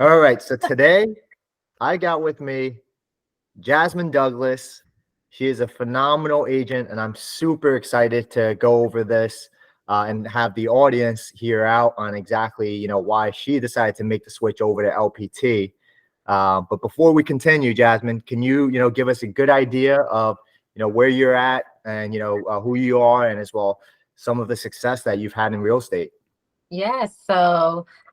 All right. So today I got with me Jasmine Douglas. She is a phenomenal agent, and I'm super excited to go over this and have the audience hear out on exactly, why she decided to make the switch over to LPT. But before we continue, Jasmine, can you give us a good idea of, where you're at and, who you are, and as well some of the success that you've had in real estate? Yes.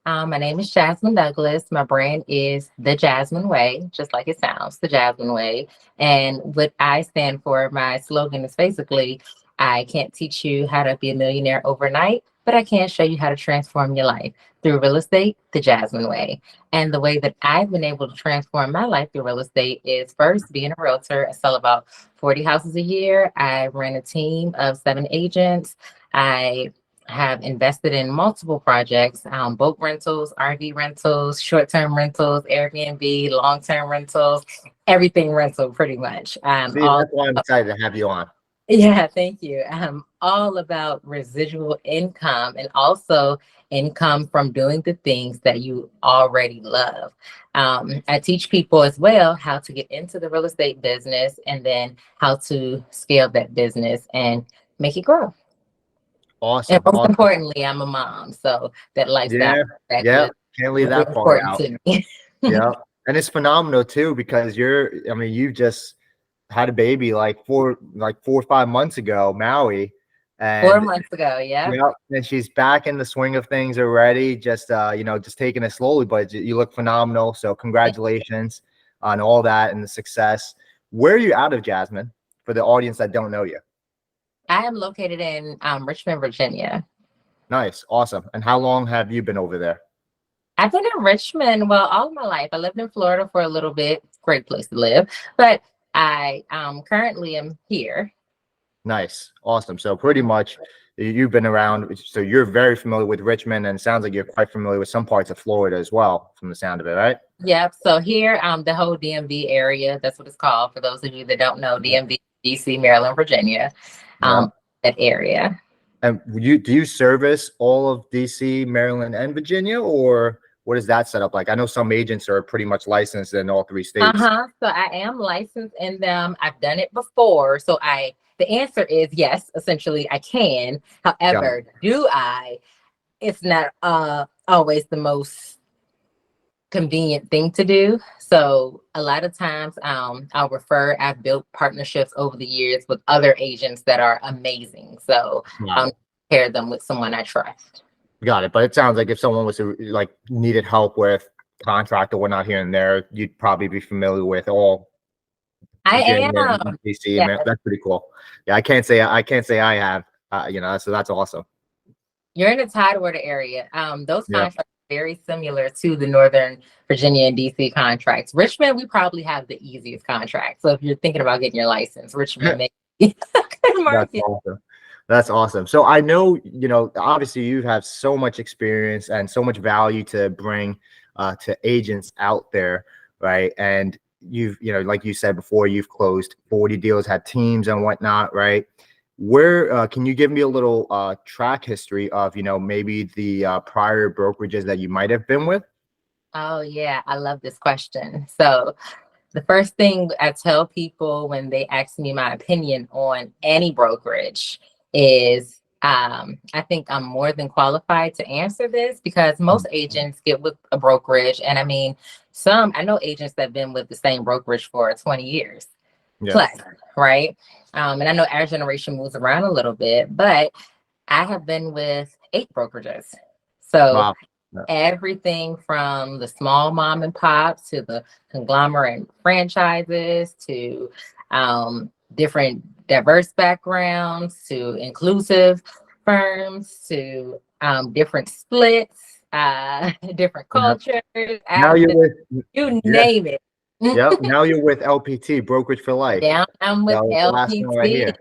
My name is Jasmine Douglas. My brand is The Jasmine Way, just like it sounds, The Jasmine Way. And what I stand for, my slogan is basically, I can't teach you how to be a millionaire overnight, but I can show you how to transform your life through real estate, The Jasmine Way. And the way that I've been able to transform my life through real estate is first being a realtor. I sell about 40 houses a year. I run a team of 7 agents. I have invested in multiple projects, boat rentals, RV rentals, short-term rentals, Airbnb, long-term rentals, everything rental pretty much. See, that's why I'm excited to have you on. Yeah, thank you. All about residual income and also income from doing the things that you already love. I teach people as well how to get into the real estate business and then how to scale that business and make it grow. And Awesome. most Awesome. importantly, I'm a mom, so that lifestyle Yeah. aspect Yeah. is Can't leave really that part important out. to me. Yeah. And it's phenomenal too because you've just had a baby like 4 or 5 months ago, Maui. 4 And months ago, yeah. yeah, and she's back in the swing of things already, just taking it slowly, but you look phenomenal. So congratulations on all that and the success. Where are you out of, Jasmine, for the audience that don't know you? I am located in Richmond, Virginia. Nice. Awesome. And how long have you been over there? I've been in Richmond, well, all of my life. I lived in Florida for a little bit. Great place to live. But I currently am here. Nice. Awesome. So pretty much you've been around. So you're very familiar with Richmond, and it sounds like you're quite familiar with some parts of Florida as well, from the sound of it, right? Yep. So here, the whole DMV area, that's what it's called. For those of you that don't know, Yeah. DMV, DC, Maryland, Virginia, Yeah. that area. And do you service all of DC, Maryland, and Virginia, or what is that set up like? I know some agents are pretty much licensed in all three states. Uh-huh. So I am licensed in them. I've done it before. The answer is yes, essentially I can. Got it. However, do I? It's not always the most convenient thing to do. So a lot of times I've built partnerships over the years with other agents that are amazing. So Got I'll it. pair them with someone I trust. Got it. But it sounds like if someone was to like needed help with contract or whatnot here and there, you'd probably be familiar with all I Virginia am. and DC. Yeah, Man, that's pretty cool. Yeah, I can't say I have. So that's awesome. you're in the Tidewater area. Those Yeah. contracts are very similar to the Northern Virginia and DC contracts. Richmond, we probably have the easiest contract. So if you're thinking about getting your license, Richmond may be a good That's market. awesome. That's awesome. So I know, obviously you have so much experience and so much value to bring to agents out there, right? And like you said before, you've closed 40 deals, had teams and whatnot, right? Where can you give me a little track history of, maybe the prior brokerages that you might have been with? Oh, yeah, I love this question. So the first thing I tell people when they ask me my opinion on any brokerage is I think I'm more than qualified to answer this because most agents get with a brokerage. And I mean, I know agents that have been with the same brokerage for 20 years Yeah. plus, right? And I know our generation moves around a little bit, but I have been with 8 brokerages. So Wow. Yeah. everything from the small mom and pops to the conglomerate franchises to different diverse backgrounds to inclusive firms to different splits, different Yeah. cultures. Now I've you're been, with, you yeah. name it. Yep. Now you're with LPT, Brokerage for Life. Down I'm with So the last one right LPT. here.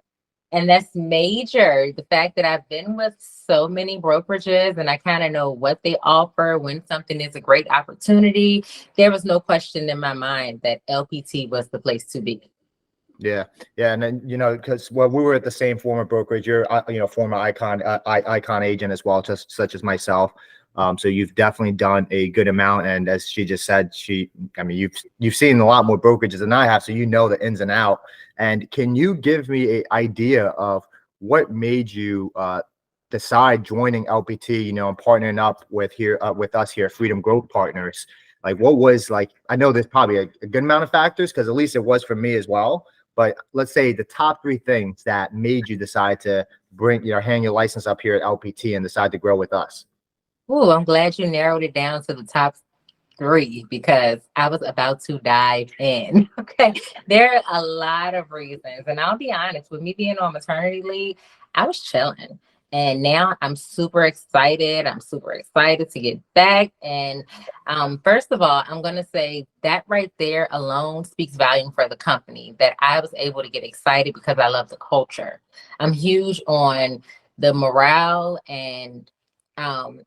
And that's major. The fact that I've been with so many brokerages and I kind of know what they offer when something is a great opportunity, there was no question in my mind that LPT was the place to be. Yeah, yeah, and then because we were at the same former brokerage. You're former icon icon agent as well, just such as myself. So you've definitely done a good amount. And as she just said, you've seen a lot more brokerages than I have, so you know the ins and out. And can you give me an idea of what made you decide joining LPT, and partnering up with us here, Freedom Growth Partners? Like, what was like? I know there's probably a good amount of factors, because at least it was for me as well. But let's say the top 3 things that made you decide to hang your license up here at LPT and decide to grow with us. Oh, I'm glad you narrowed it down to the top 3 because I was about to dive in. Okay. There are a lot of reasons. And I'll be honest, with me being on maternity leave, I was chilling. And now I'm super excited. I'm super excited to get back. And first of all, I'm going to say that right there alone speaks volume for the company, that I was able to get excited because I love the culture. I'm huge on the morale and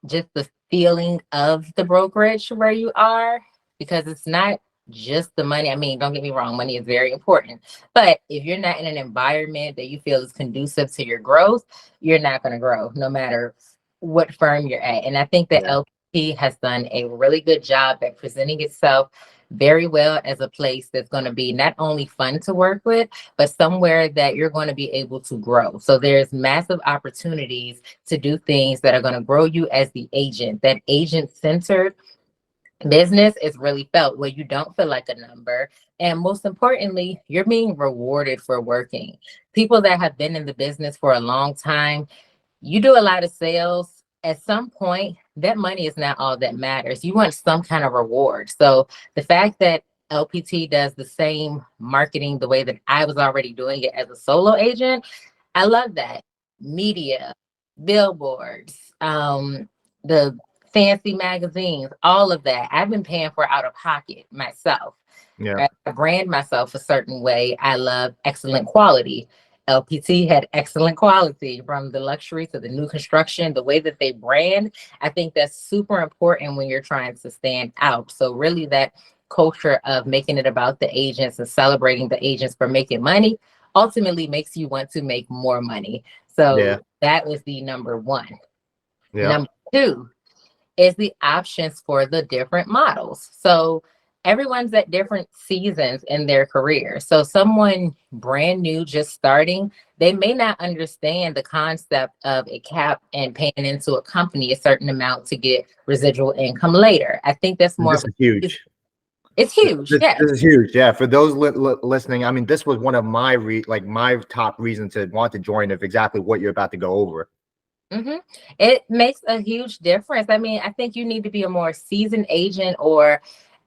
just the feeling of the brokerage where you are, because it's not just the money. I mean, don't get me wrong, money is very important, but if you're not in an environment that you feel is conducive to your growth, you're not going to grow no matter what firm you're at. And I think that LP has done a really good job at presenting itself very well as a place that's going to be not only fun to work with, but somewhere that you're going to be able to grow. So there's massive opportunities to do things that are going to grow you as the agent. That agent-centered business is really felt, where you don't feel like a number. And most importantly, you're being rewarded for working. People that have been in the business for a long time, you do a lot of sales. At some point, that money is not all that matters. You want some kind of reward. So the fact that LPT does the same marketing the way that I was already doing it as a solo agent, I love that. Media, billboards, the fancy magazines, all of that. I've been paying for out of pocket myself. Yeah. I brand myself a certain way. I love excellent quality. LPT had excellent quality, from the luxury to the new construction, the way that they brand. I think that's super important when you're trying to stand out. So really that culture of making it about the agents and celebrating the agents for making money ultimately makes you want to make more money. So that was the number 1. Yeah. Number 2 is the options for the different models. So everyone's at different seasons in their career. So someone brand new, just starting, they may not understand the concept of a cap and paying into a company a certain amount to get residual income later. I think that's more This is huge. It's huge. This Yes. is huge. Yeah. For those listening, I mean, this was one of my my top reasons to want to join, of exactly what you're about to go over. It makes a huge difference. I mean, I think you need to be a more seasoned agent or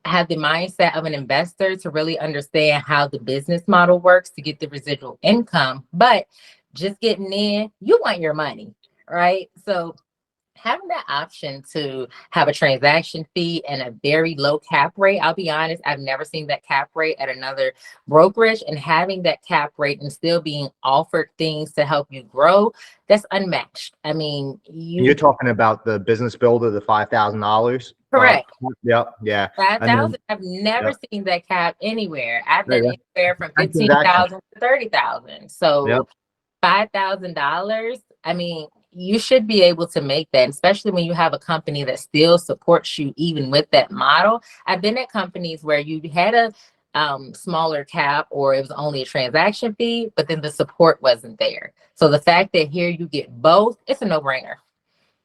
have the mindset of an investor to really understand how the business model works to get the residual income. But just getting in, you want your money, right? So having that option to have a transaction fee and a very low cap rate, I'll be honest, I've never seen that cap rate at another brokerage, and having that cap rate and still being offered things to help you grow, that's unmatched. I mean, You're talking about the business builder, the $5,000. Correct. Yep. Yeah. 5,000. I've never seen that cap anywhere. I've been anywhere from That's 15,000 to 30,000. So Yep. $5,000. I mean, you should be able to make that, especially when you have a company that still supports you even with that model. I've been at companies where you had a smaller cap, or it was only a transaction fee, but then the support wasn't there. So the fact that here you get both, it's a no-brainer.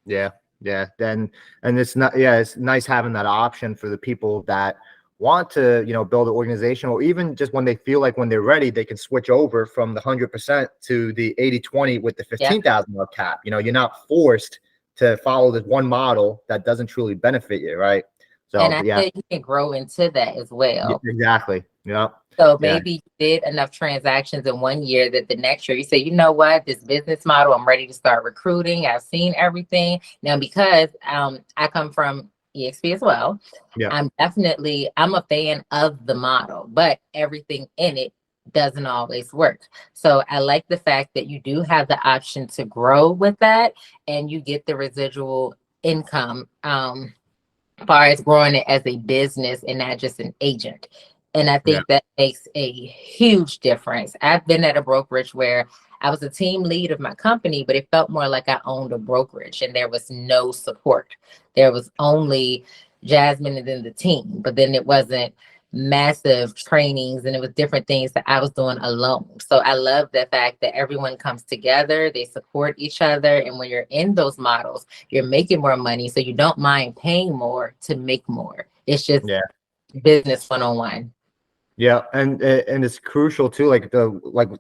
Yeah. Yeah. And it's not, it's nice having that option for the people that want to, build an organization, or even just when they feel like when they're ready, they can switch over from the 100% to the 80-20 with the $15,000 cap. You're not forced to follow this one model that doesn't truly benefit you. Right. So, and I think you can grow into that as well. Exactly. Yeah. So maybe you did enough transactions in one year that the next year you say, you know what, this business model, I'm ready to start recruiting. I've seen everything. Now, because I come from EXP as well, I'm a fan of the model, but everything in it doesn't always work. So I like the fact that you do have the option to grow with that, and you get the residual income as far as growing it as a business and not just an agent. And I think that makes a huge difference. I've been at a brokerage where I was a team lead of my company, but it felt more like I owned a brokerage and there was no support. there was only Jasmine and then the team, but then it wasn't massive trainings and it was different things that I was doing alone. So I love the fact that everyone comes together, they support each other. And when you're in those models, you're making more money. So you don't mind paying more to make more. It's just Yeah. business one-on-one. Yeah, and it's crucial too. Like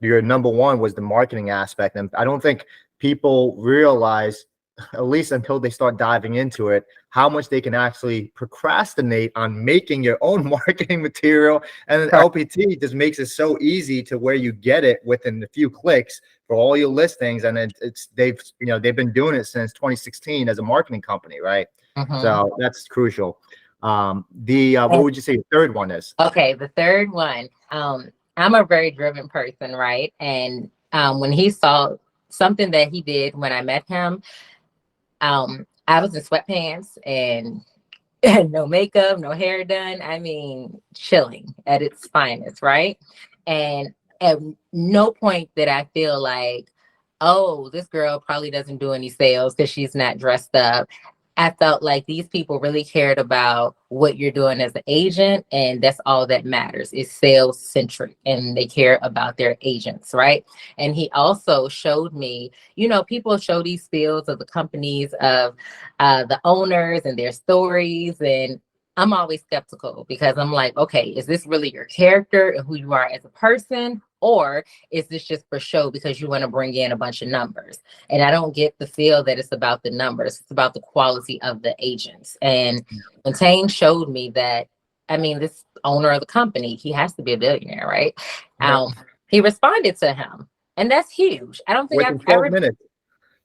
your number one was the marketing aspect, and I don't think people realize, at least until they start diving into it, how much they can actually procrastinate on making your own marketing material. And then Correct. LPT just makes it so easy to where you get it within a few clicks for all your listings, and it's they've been doing it since 2016 as a marketing company, right? Mhm. So that's crucial. What would you say your third one is? Okay, the third one. I'm a very driven person, right? And when he saw something that he did when I met him, I was in sweatpants and no makeup, no hair done. I mean, chilling at its finest, right? And at no point did I feel like, oh, this girl probably doesn't do any sales because she's not dressed up. I felt like these people really cared about what you're doing as an agent, and that's all that matters is sales centric, and they care about their agents, right? And he also showed me, people show these fields of the companies of the owners and their stories, and I'm always skeptical because I'm like, okay, is this really your character and who you are as a person? Or is this just for show because you want to bring in a bunch of numbers? And I don't get the feel that it's about the numbers. It's about the quality of the agents. And when Tein showed me that, I mean, this owner of the company, he has to be a billionaire, right? Yeah. He responded to him. And that's huge. I don't think I've Within 12 ever. minutes.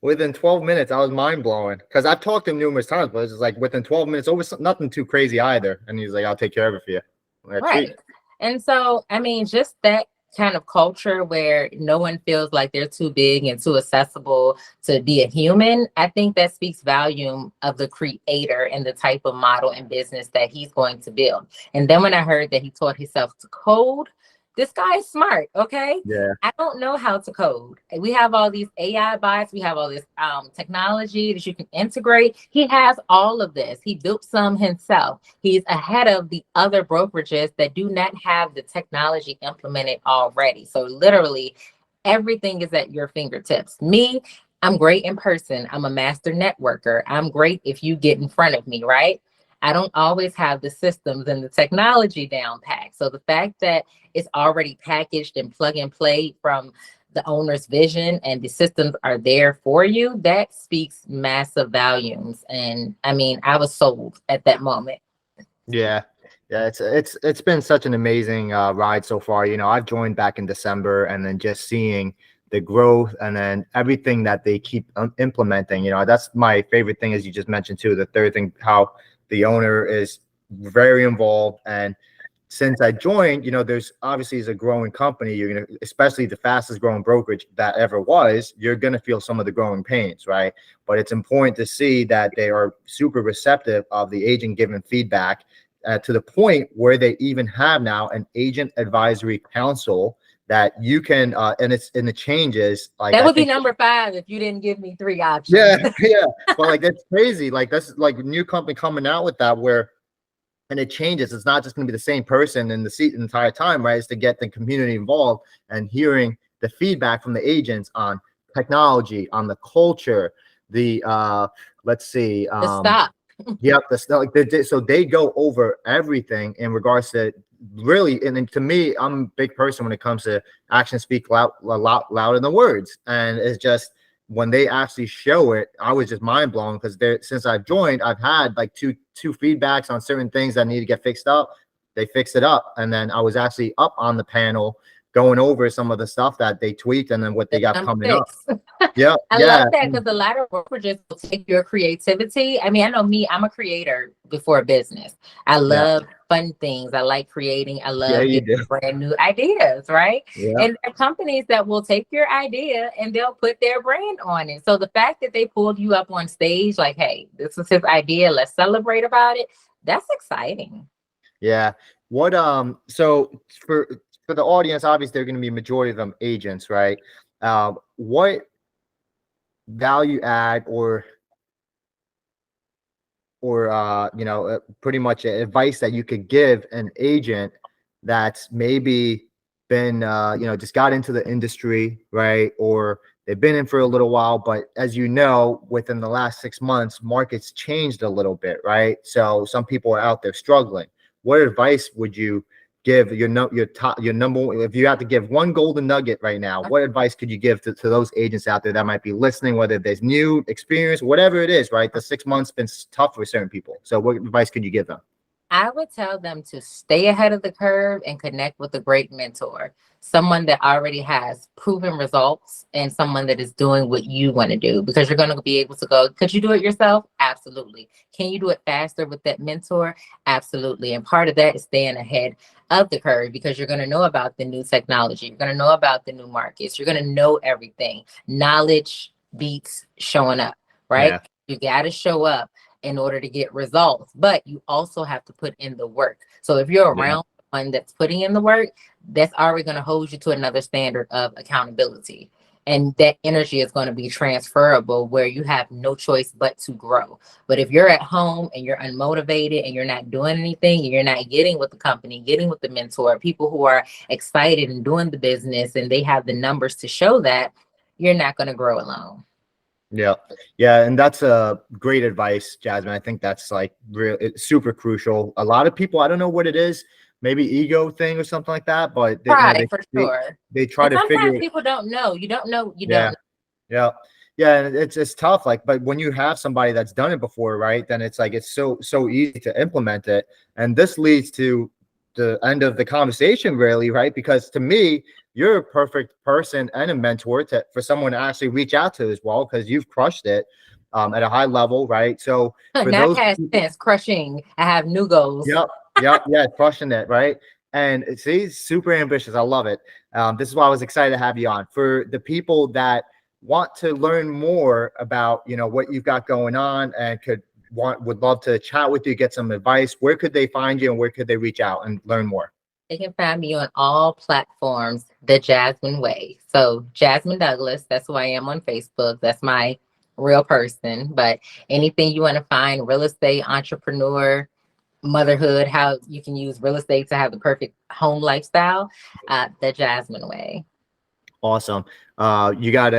Within 12 minutes, I was mind blowing because I've talked to him numerous times, but it's just like within 12 minutes, nothing too crazy either. And he's like, I'll take care of it for you. Like, sweet. Right. And so, I mean, just that kind of culture where no one feels like they're too big and too accessible to be a human, I think that speaks volume of the creator and the type of model and business that he's going to build. And then when I heard that he taught himself to code, this guy is smart, okay? Yeah. I don't know how to code. We have all these AI bots. We have all this technology that you can integrate. He has all of this. He built some himself. He's ahead of the other brokerages that do not have the technology implemented already. So literally everything is at your fingertips. Me, I'm great in person. I'm a master networker. I'm great if you get in front of me, right? I don't always have the systems and the technology down packed. So the fact that it's already packaged and plug and play from the owner's vision and the systems are there for you, that speaks massive volumes. And I mean, I was sold at that moment. Yeah. Yeah. It's been such an amazing ride so far. I've joined back in December, and then just seeing the growth and then everything that they keep implementing. That's my favorite thing, as you just mentioned too. The third thing, how the owner is very involved. And since I joined, there's obviously, as a growing company, you're going to, especially the fastest growing brokerage that ever was, you're going to feel some of the growing pains, right? But it's important to see that they are super receptive of the agent giving feedback, to the point where they even have now an agent advisory council that you can, and the changes, like, That I would be think, number 5 if you didn't give me 3 options. yeah, yeah. But like, that's crazy. Like, that's like a new company coming out with that, where, and it changes. It's not just going to be the same person in the seat the entire time, right? It's to get the community involved and hearing the feedback from the agents on technology, on the culture, the let's see, The stop. yep, so they go over everything in regards to, really, and then, to me, I'm a big person when it comes to actions speak loud, a lot louder than words, and it's just, when they actually show it, I was just mind blown, because since I've joined, I've had like two feedbacks on certain things that need to get fixed up. They fixed it up, and then I was actually up on the panel going over some of the stuff that they tweaked and then what they That's got number coming up. 6. Yeah, I yeah, love that because a lot of brokerages will take your creativity. I mean, I know me, I'm a creator before business. I yeah, love fun things. I like creating. I yeah. love You getting do. brand new ideas, right? Yeah, And there are companies that will take your idea and they'll put their brand on it. So the fact that they pulled you up on stage, like, hey, this is his idea, let's celebrate about it. That's exciting. yeah. What So for the audience, obviously they're going to be majority of them agents, right? What value add, or pretty much advice that you could give an agent that's maybe been, just got into the industry, right? Or they've been in for a little while, but as you know, within the last 6 months, markets changed a little bit, right? So some people are out there struggling. What advice would you give your number one, if you have to give one golden nugget right now, what advice could you give to those agents out there that might be listening, whether there's new experience, whatever it is, right? The 6 months been tough for certain people. So what advice could you give them? I would tell them to stay ahead of the curve and connect with a great mentor, someone that already has proven results and someone that is doing what you want to do, because you're going to be able to go, could you do it yourself? Absolutely. Can you do it faster with that mentor? Absolutely. And part of that is staying ahead of the curve, because you're going to know about the new technology. You're going to know about the new markets. You're going to know everything. Knowledge beats showing up, right? Yeah. You got to show up in order to get results, but you also have to put in the work. So if you're around one that's putting in the work, that's already going to hold you to another standard of accountability. And that energy is going to be transferable, where you have no choice but to grow. But if you're at home and you're unmotivated and you're not doing anything, and you're not getting with the company, getting with the mentor, people who are excited and doing the business, and they have the numbers to show that, you're not going to grow alone. Yeah. Yeah. And that's a great advice, Jasmine. I think that's like it's super crucial. A lot of people, I don't know what it is, maybe ego thing or something like that, but they, Pride, for sure. they try And to figure sometimes it. people don't know. You don't know. You Yeah. don't. Yeah. Yeah. And it's tough. Like, but when you have somebody that's done it before, right, then it's like, it's so easy to implement it. And this leads to the end of the conversation, really, right? Because to me, you're a perfect person and a mentor for someone to actually reach out to as well, because you've crushed it at a high level, right? So for Not those past people, tense, crushing. I have new goals. yeah, crushing it, right? And see, super ambitious. I love it. This is why I was excited to have you on. For the people that want to learn more about, what you've got going on and would love to chat with you, get some advice, where could they find you and where could they reach out and learn more? They can find me on all platforms, The Jasmine Way. So Jasmine Douglas, that's who I am on Facebook. That's my real person. But anything you want to find, real estate, entrepreneur, motherhood, how you can use real estate to have the perfect home lifestyle, The Jasmine Way. Awesome. You got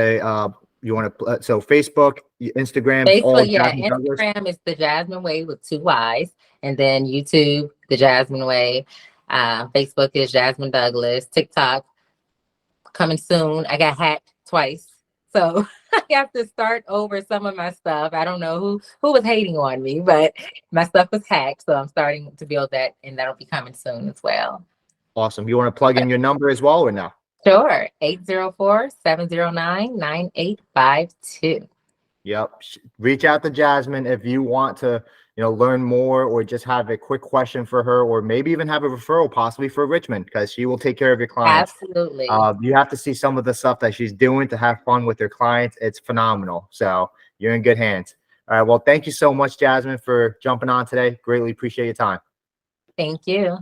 you want to, so Facebook, Instagram's all Facebook, yeah. Jasmine Douglas. Instagram is The Jasmine Way with 2 Y's. And then YouTube, The Jasmine Way. Facebook is Jasmine Douglas. TikTok, coming soon. I got hacked twice. So I have to start over some of my stuff. I don't know who was hating on me, but my stuff was hacked. So I'm starting to build that, and that'll be coming soon as well. Awesome. You want to plug in your number as well or no? Sure. 804-709-9852. Yep. Reach out to Jasmine if you want to, learn more or just have a quick question for her, or maybe even have a referral possibly for Richmond, because she will take care of your clients. Absolutely. You have to see some of the stuff that she's doing to have fun with her clients. It's phenomenal. So you're in good hands. All right. Well, thank you so much, Jasmine, for jumping on today. Greatly appreciate your time. Thank you.